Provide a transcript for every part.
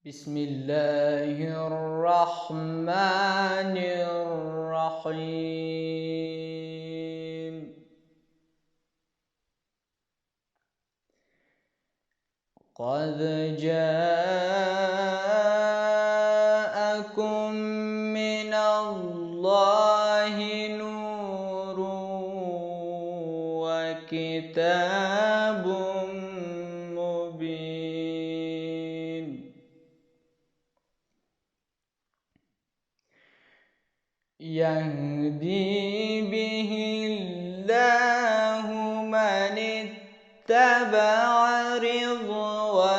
بسم الله الرحمن الرحيم قد جاءكم من الله نور وكتاب مبين يهدي به الله من اتبع رضوانه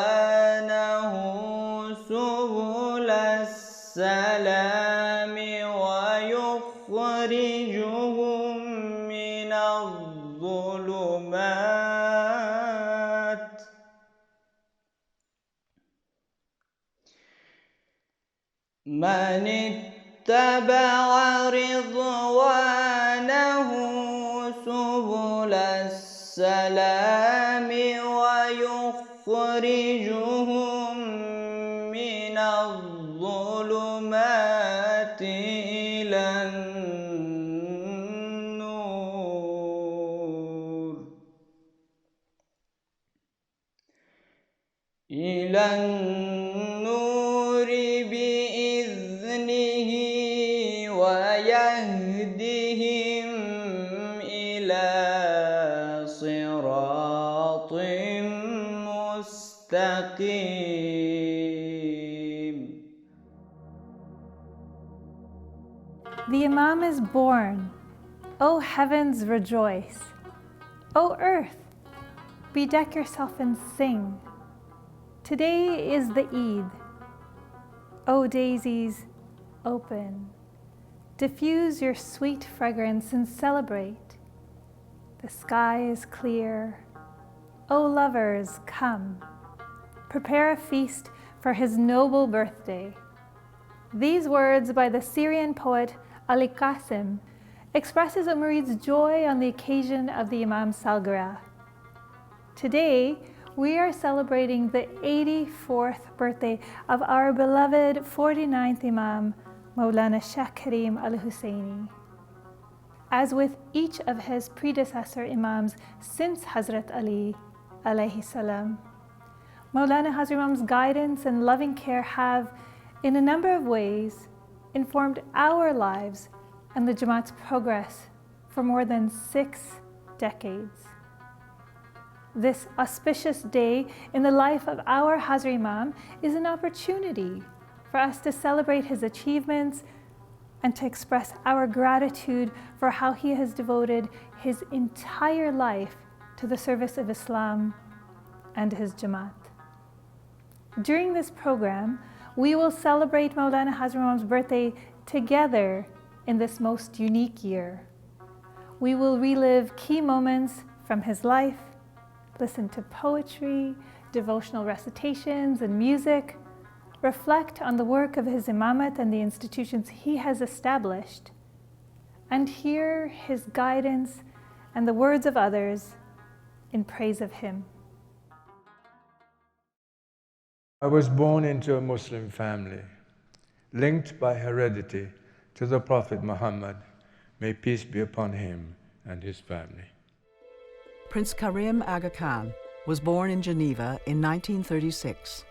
سبل السلام ويخرجهم من الظلمات من اتبع رضوانه سبل السلام ويخرجهم من الظلمات إلى النور بإذنه ويهدهم إلى صراط مستقيم. The Imam is born. O heavens, rejoice. O earth, bedeck yourself and sing. Today is the Eid. O daisies, open. Diffuse your sweet fragrance and celebrate. The sky is clear. O lovers, come. Prepare a feast for his noble birthday. These words by the Syrian poet Ali Qasim expresses Umarid's joy on the occasion of the Imam's Salgirah. Today, we are celebrating the 84th birthday of our beloved 49th Imam, Mawlana Sheikh Karim al-Husseini. As with each of his predecessor Imams since Hazrat Ali alayhi salam, Mawlana Hazar Imam's guidance and loving care have, in a number of ways, informed our lives and the Jamaat's progress for more than 6 decades. This auspicious day in the life of our Hazar Imam is an opportunity for us to celebrate his achievements and to express our gratitude for how he has devoted his entire life to the service of Islam and his Jamaat. During this program, we will celebrate Mawlana Hazar Imam's birthday together in this most unique year. We will relive key moments from his life, listen to poetry, devotional recitations, and music, reflect on the work of his Imamat and the institutions he has established, and hear his guidance and the words of others in praise of him. I was born into a Muslim family, linked by heredity to the Prophet Muhammad, may peace be upon him and his family. Prince Karim Aga Khan was born in Geneva in 1936,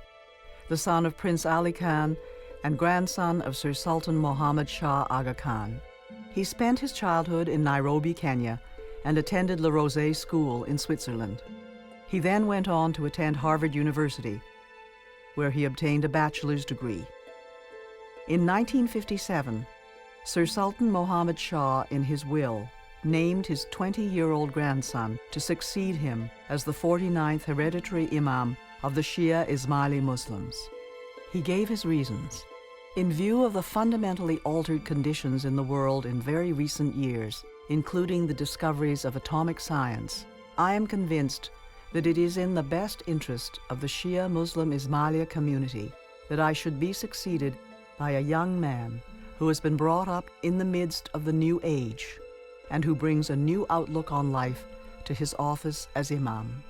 the son of Prince Ali Khan and grandson of Sir Sultan Mohammad Shah Aga Khan. He spent his childhood in Nairobi, Kenya, and attended Le Rosey School in Switzerland. He then went on to attend Harvard University, where he obtained a bachelor's degree. In 1957, Sir Sultan Mohammad Shah, in his will, named his 20-year-old grandson to succeed him as the 49th hereditary Imam of the Shia Ismaili Muslims. He gave his reasons. In view of the fundamentally altered conditions in the world in very recent years, including the discoveries of atomic science, I am convinced that it is in the best interest of the Shia Muslim Ismailia community that I should be succeeded by a young man who has been brought up in the midst of the new age and who brings a new outlook on life to his office as Imam.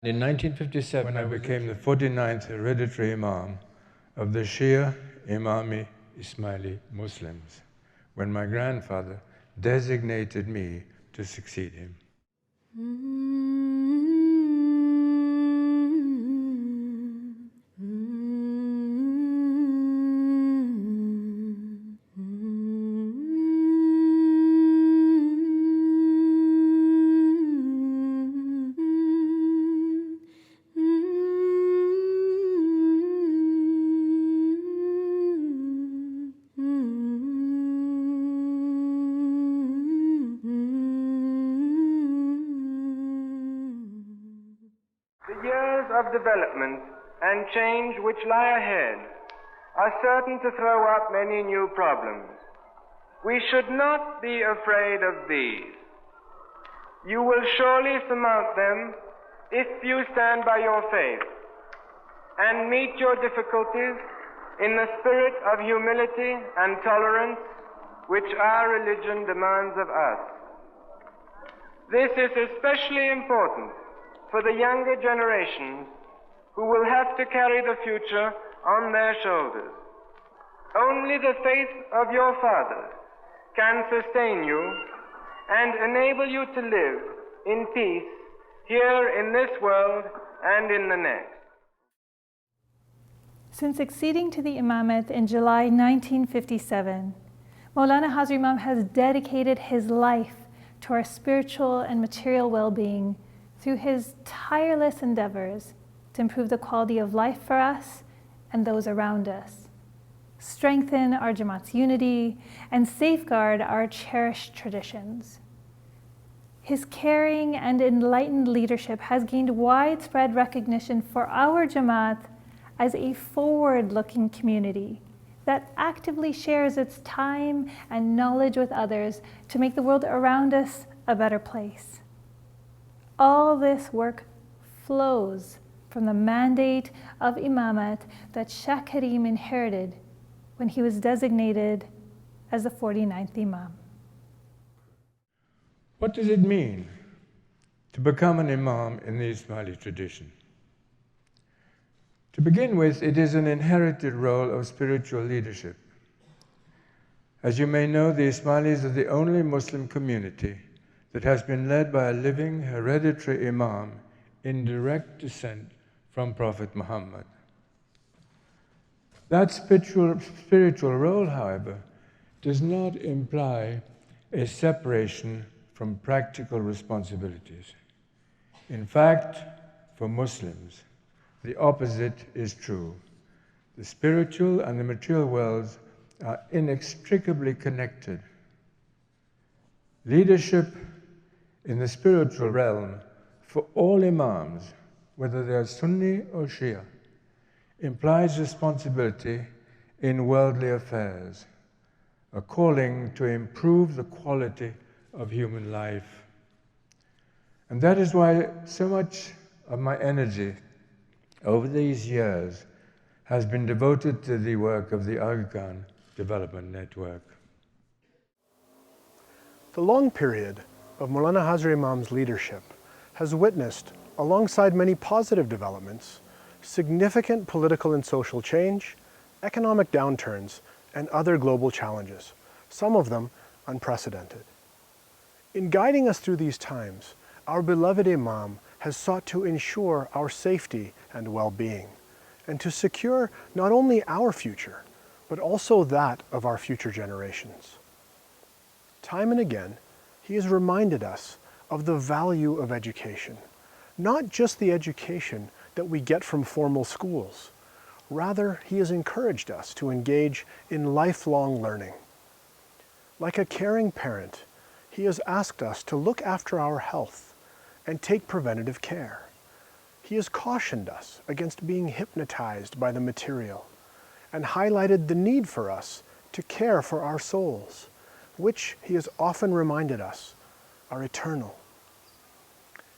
In 1957, I became the 49th hereditary Imam of the Shia Imami Ismaili Muslims, when my grandfather designated me to succeed him. Of development and change which lie ahead are certain to throw up many new problems. We should not be afraid of these. You will surely surmount them if you stand by your faith and meet your difficulties in the spirit of humility and tolerance which our religion demands of us. This is especially important for the younger generations who will have to carry the future on their shoulders. Only the faith of your fathers can sustain you and enable you to live in peace here in this world and in the next. Since acceding to the Imamat in July 1957, Mawlana Hazar Imam has dedicated his life to our spiritual and material well-being through his tireless endeavors to improve the quality of life for us and those around us, strengthen our Jamaat's unity, and safeguard our cherished traditions. His caring and enlightened leadership has gained widespread recognition for our Jamaat as a forward-looking community that actively shares its time and knowledge with others to make the world around us a better place. All this work flows from the mandate of Imamat that Sheikh Karim inherited when he was designated as the 49th Imam. What does it mean to become an Imam in the Ismaili tradition? To begin with, it is an inherited role of spiritual leadership. As you may know, the Ismailis are the only Muslim community that has been led by a living hereditary Imam in direct descent from Prophet Muhammad. That spiritual role, however, does not imply a separation from practical responsibilities. In fact, for Muslims, the opposite is true. The spiritual and the material worlds are inextricably connected. Leadership in the spiritual realm for all Imams, whether they are Sunni or Shia, implies responsibility in worldly affairs, a calling to improve the quality of human life. And that is why so much of my energy over these years has been devoted to the work of the Aga Khan Development Network. The long period of Mawlana Hazar Imam's leadership has witnessed, alongside many positive developments, significant political and social change, economic downturns, and other global challenges, some of them unprecedented. In guiding us through these times, our beloved Imam has sought to ensure our safety and well-being, and to secure not only our future, but also that of our future generations. Time and again, he has reminded us of the value of education, not just the education that we get from formal schools. Rather, he has encouraged us to engage in lifelong learning. Like a caring parent, he has asked us to look after our health and take preventative care. He has cautioned us against being hypnotized by the material and highlighted the need for us to care for our souls, which he has often reminded us are eternal.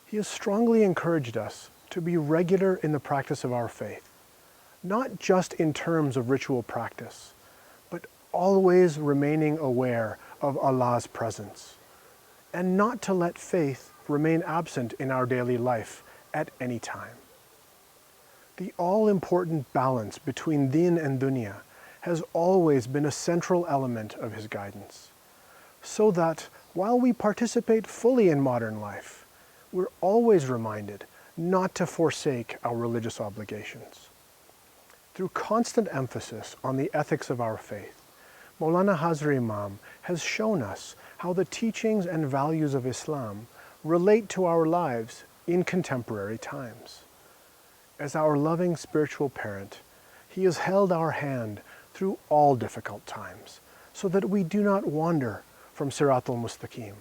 He has strongly encouraged us to be regular in the practice of our faith, not just in terms of ritual practice, but always remaining aware of Allah's presence, and not to let faith remain absent in our daily life at any time. The all-important balance between din and dunya has always been a central element of his guidance, so that while we participate fully in modern life, we're always reminded not to forsake our religious obligations. Through constant emphasis on the ethics of our faith, Mawlana Hazar Imam has shown us how the teachings and values of Islam relate to our lives in contemporary times. As our loving spiritual parent, he has held our hand through all difficult times, so that we do not wander from Sirat al-Mustaqim.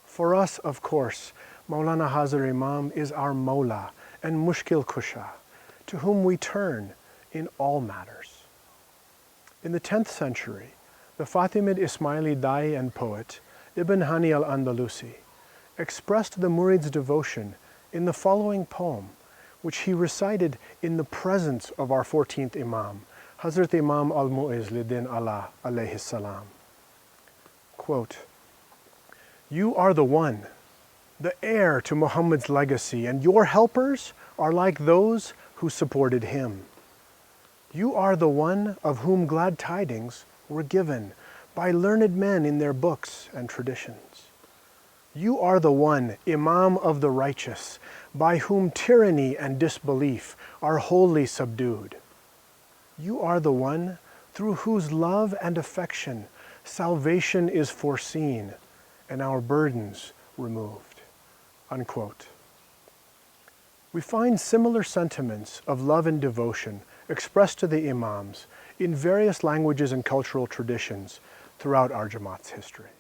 For us, of course, Mawlana Hazar Imam is our Mawla and Mushkil Kusha, to whom we turn in all matters. In the 10th century, the Fatimid Ismaili Dai and poet Ibn Hani al-Andalusi expressed the murid's devotion in the following poem, which he recited in the presence of our 14th Imam, Hazrat Imam al-Mu'izz Lidin Allah alayhi salam. Quote, "You are the one, the heir to Muhammad's legacy, and your helpers are like those who supported him. You are the one of whom glad tidings were given by learned men in their books and traditions. You are the one, Imam of the righteous, by whom tyranny and disbelief are wholly subdued. You are the one through whose love and affection salvation is foreseen and our burdens removed." Unquote. We find similar sentiments of love and devotion expressed to the Imams in various languages and cultural traditions throughout our Jamaat's history.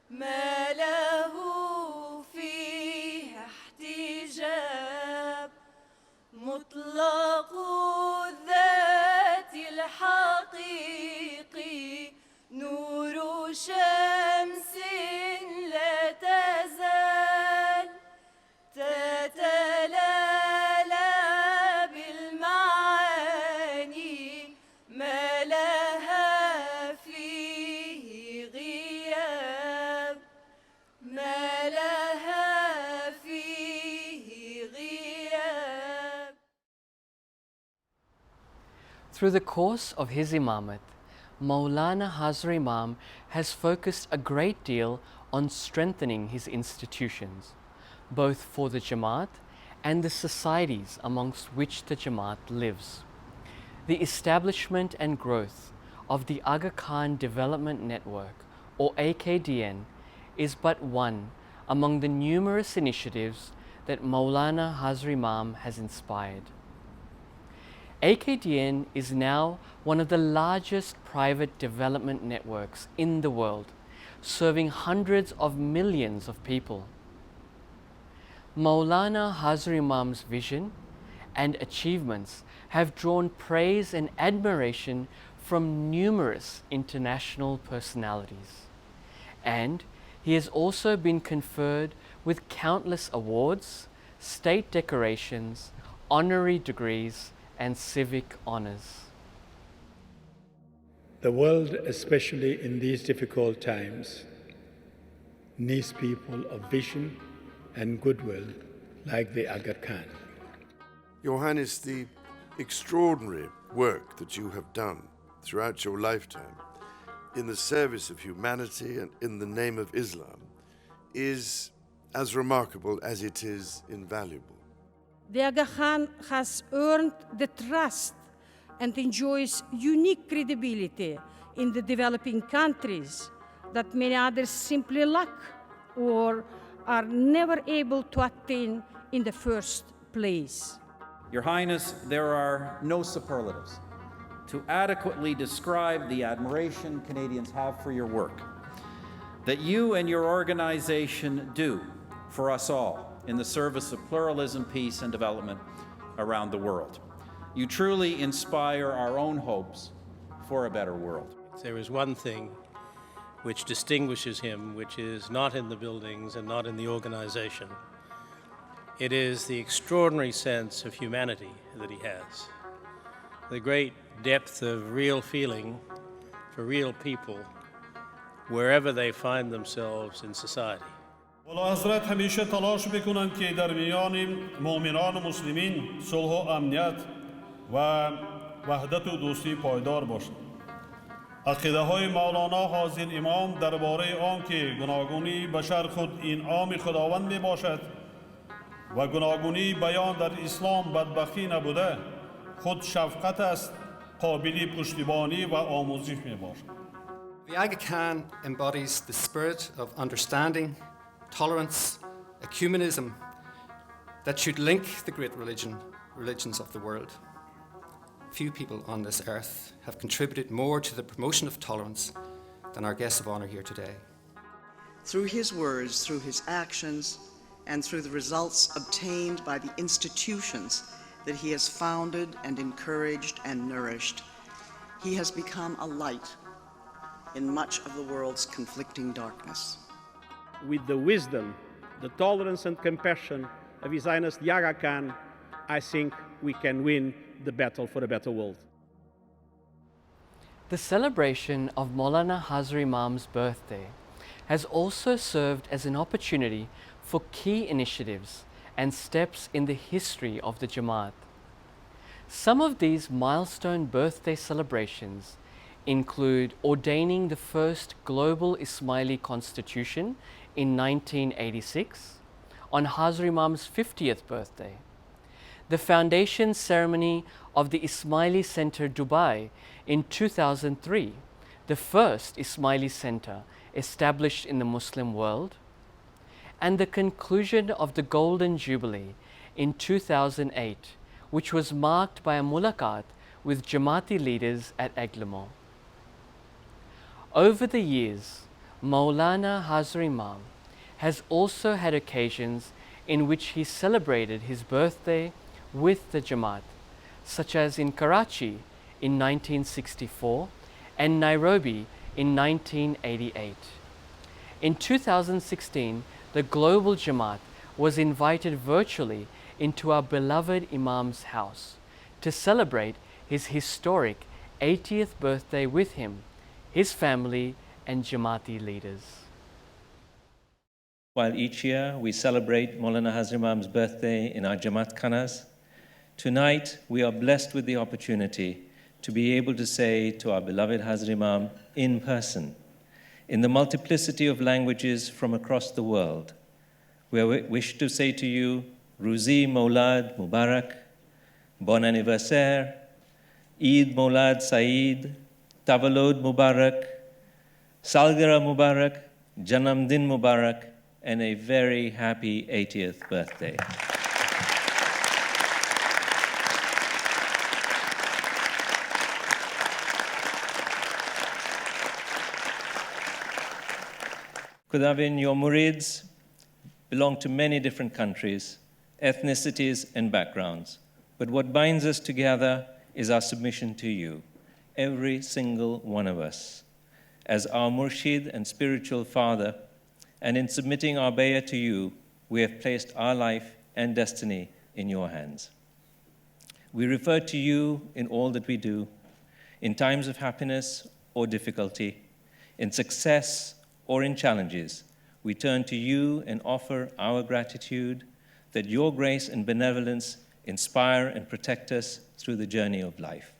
ما Through the course of his Imamat, Mawlana Hazar Imam has focused a great deal on strengthening his institutions, both for the Jamaat and the societies amongst which the Jamaat lives. The establishment and growth of the Aga Khan Development Network, or AKDN, is but one among the numerous initiatives that Mawlana Hazar Imam has inspired. AKDN is now one of the largest private development networks in the world, serving hundreds of millions of people. Mawlana Hazar Imam's vision and achievements have drawn praise and admiration from numerous international personalities, and he has also been conferred with countless awards, state decorations, honorary degrees, and civic honors. The world, especially in these difficult times, needs people of vision and goodwill like the Aga Khan. Your Highness, the extraordinary work that you have done throughout your lifetime in the service of humanity and in the name of Islam is as remarkable as it is invaluable. The Aga Khan has earned the trust and enjoys unique credibility in the developing countries that many others simply lack or are never able to attain in the first place. Your Highness, there are no superlatives to adequately describe the admiration Canadians have for your work that you and your organization do for us all in the service of pluralism, peace, and development around the world. You truly inspire our own hopes for a better world. There is one thing which distinguishes him, which is not in the buildings and not in the organization. It is the extraordinary sense of humanity that he has, the great depth of real feeling for real people wherever they find themselves in society. والا حضرت همیشه تلاش میکنند که در میان مؤمنان و مسلمین صلح و امنیت و وحدت و دوستی پایدار باشد. عقیده های مولانا حاضر امام درباره آن که گوناگونی بشر خود انعام خداوند می باشد و گوناگونی بیان در اسلام بدبختی نبوده، خود شفقت است، قابلی پشتیبانی و آموزش می باشد. The Aga Khan embodies the spirit of understanding, tolerance, ecumenism that should link the great religions of the world. Few people on this earth have contributed more to the promotion of tolerance than our guests of honor here today. Through his words, through his actions, and through the results obtained by the institutions that he has founded and encouraged and nourished, he has become a light in much of the world's conflicting darkness. With the wisdom, the tolerance and compassion of His Highness the Aga Khan, I think we can win the battle for a better world. The celebration of Mawlana Hazar Imam's birthday has also served as an opportunity for key initiatives and steps in the history of the Jamaat. Some of these milestone birthday celebrations include ordaining the first global Ismaili constitution in 1986 on Hazar Imam's 50th birthday, the foundation ceremony of the Ismaili Center Dubai in 2003, the first Ismaili center established in the Muslim world, and the conclusion of the Golden Jubilee in 2008, which was marked by a mulaqat with Jamaati leaders at Eglamont. Over the years, Mawlana Hazar Imam has also had occasions in which he celebrated his birthday with the Jamaat, such as in Karachi in 1964 and Nairobi in 1988. In 2016, the global Jamaat was invited virtually into our beloved Imam's house to celebrate his historic 80th birthday with him, his family, and Jamaati leaders. While each year we celebrate Mawlana Hazar Imam's birthday in our Jamaat Khanas, tonight we are blessed with the opportunity to be able to say to our beloved Hazar Imam in person, in the multiplicity of languages from across the world, we wish to say to you, Ruzi Maulad Mubarak, Bon anniversaire, Eid Maulad Saeed, Tavalod Mubarak, Salgara Mubarak, Janam Din Mubarak, and a very happy 80th birthday. Khudavin, your murids belong to many different countries, ethnicities, and backgrounds. But what binds us together is our submission to you, every single one of us, as our murshid and spiritual father. And in submitting our bayah to you, we have placed our life and destiny in your hands. We refer to you in all that we do, in times of happiness or difficulty, in success or in challenges. We turn to you and offer our gratitude that your grace and benevolence inspire and protect us through the journey of life.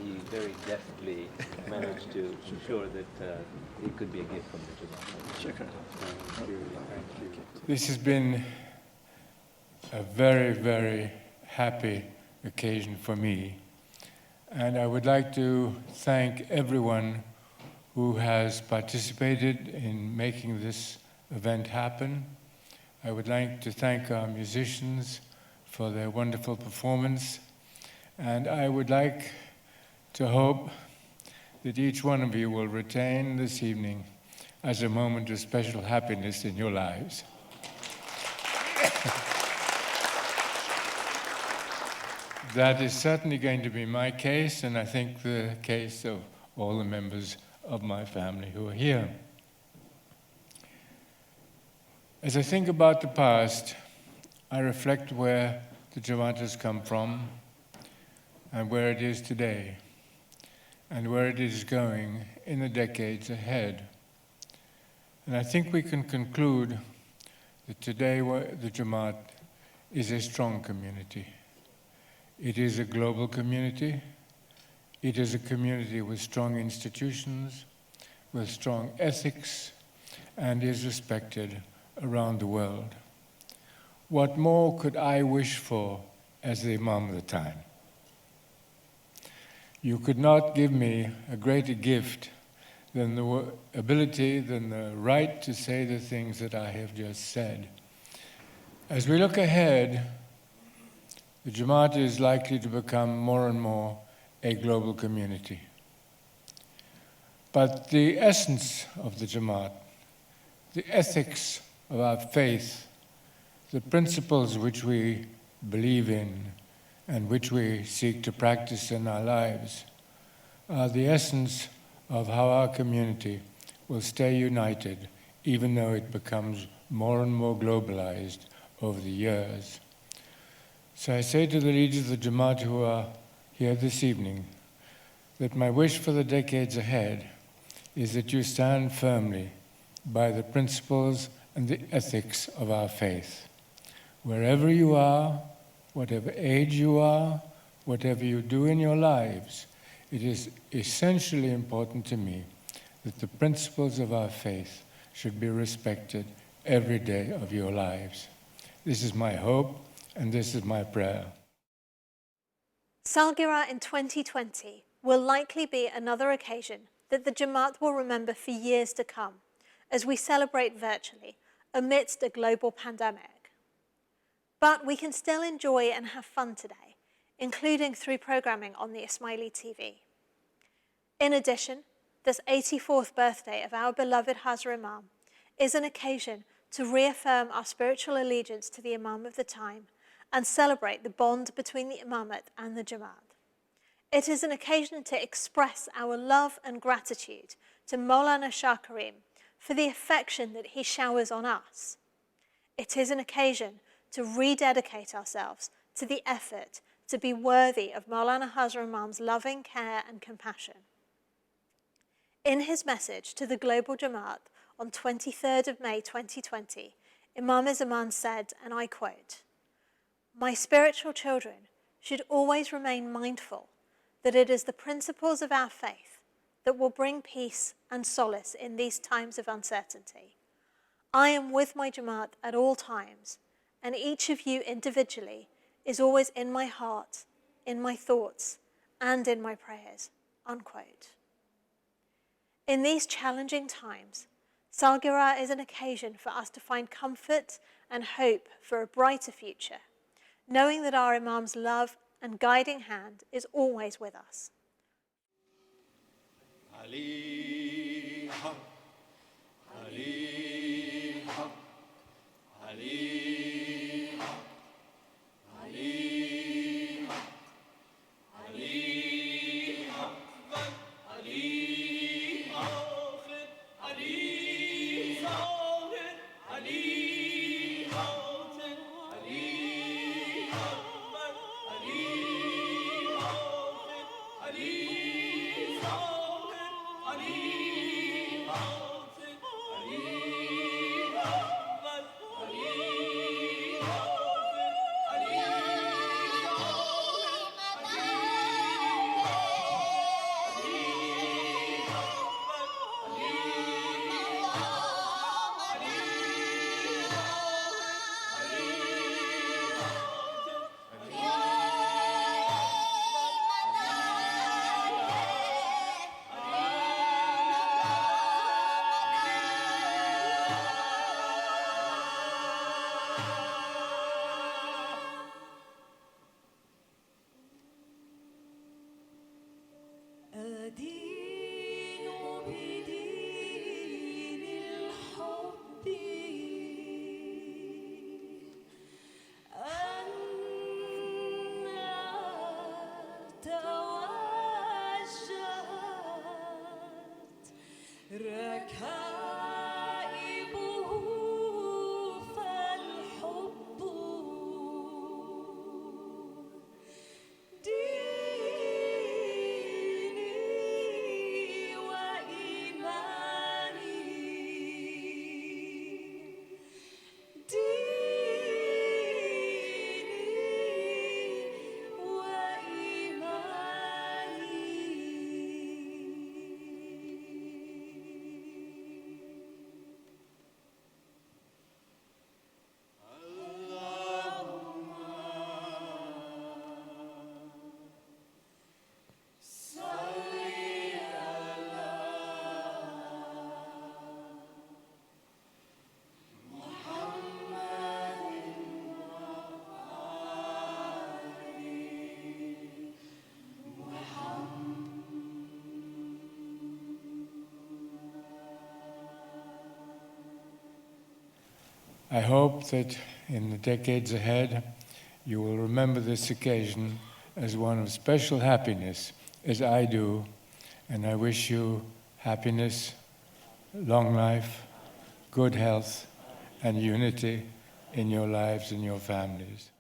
He very deftly managed to ensure that it could be a gift from the Jamaat. Thank you. This has been a very, very happy occasion for me. And I would like to thank everyone who has participated in making this event happen. I would like to thank our musicians for their wonderful performance. And I would like to hope that each one of you will retain this evening as a moment of special happiness in your lives. That is certainly going to be my case, and I think the case of all the members of my family who are here. As I think about the past, I reflect where the Jamaat has come from and where it is today and where it is going in the decades ahead. And I think we can conclude that today the Jamaat is a strong community. It is a global community. It is a community with strong institutions, with strong ethics, and is respected around the world. What more could I wish for as the Imam of the time? You could not give me a greater gift than the ability, than the right to say the things that I have just said. As we look ahead, the Jamaat is likely to become more and more a global community. But the essence of the Jamaat, the ethics of our faith, the principles which we believe in and which we seek to practice in our lives, are the essence of how our community will stay united, even though it becomes more and more globalized over the years. So I say to the leaders of the Jamaat who are here this evening that my wish for the decades ahead is that you stand firmly by the principles and the ethics of our faith. Wherever you are, whatever age you are, whatever you do in your lives, it is essentially important to me that the principles of our faith should be respected every day of your lives. This is my hope, and this is my prayer. Salgira in 2020 will likely be another occasion that the Jamaat will remember for years to come as we celebrate virtually amidst a global pandemic. But we can still enjoy and have fun today, including through programming on the Ismaili TV. In addition, this 84th birthday of our beloved Hazar Imam is an occasion to reaffirm our spiritual allegiance to the Imam of the time and celebrate the bond between the Imamat and the Jamaat. It is an occasion to express our love and gratitude to Mawlana Shah Karim for the affection that he showers on us. It is an occasion to rededicate ourselves to the effort to be worthy of Mawlana Hazar Imam's loving care and compassion. In his message to the Global Jamaat on 23rd of May 2020, Imam Zaman said, and I quote, "My spiritual children should always remain mindful that it is the principles of our faith that will bring peace and solace in these times of uncertainty. I am with my Jamaat at all times, and each of you individually is always in my heart, in my thoughts, and in my prayers." Unquote. In these challenging times, Salgira is an occasion for us to find comfort and hope for a brighter future, knowing that our Imam's love and guiding hand is always with us. Ali Haq, Ali Haq, Ali Haq, Ali Haq, Ali Haq, Ali Haq, Ali Haq, Ali Haq, Ali I hope that in the decades ahead, you will remember this occasion as one of special happiness, as I do, and I wish you happiness, long life, good health, and unity in your lives and your families.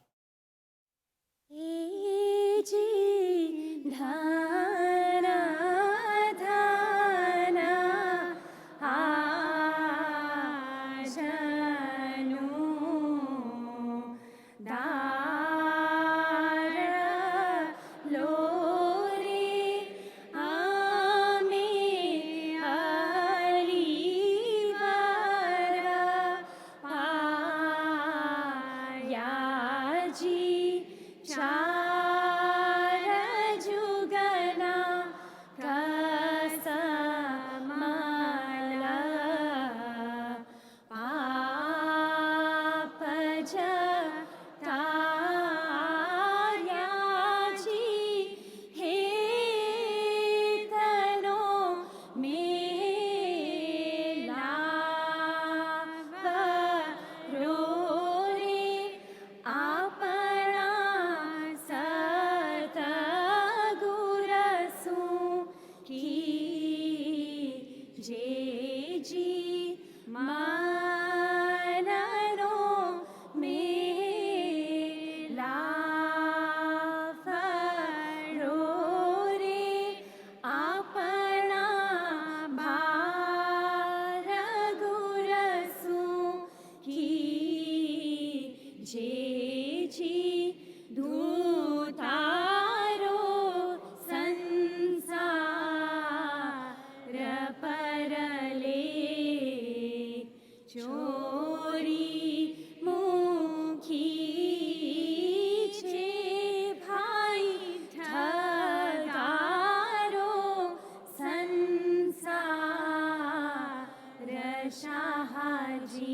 Shahaji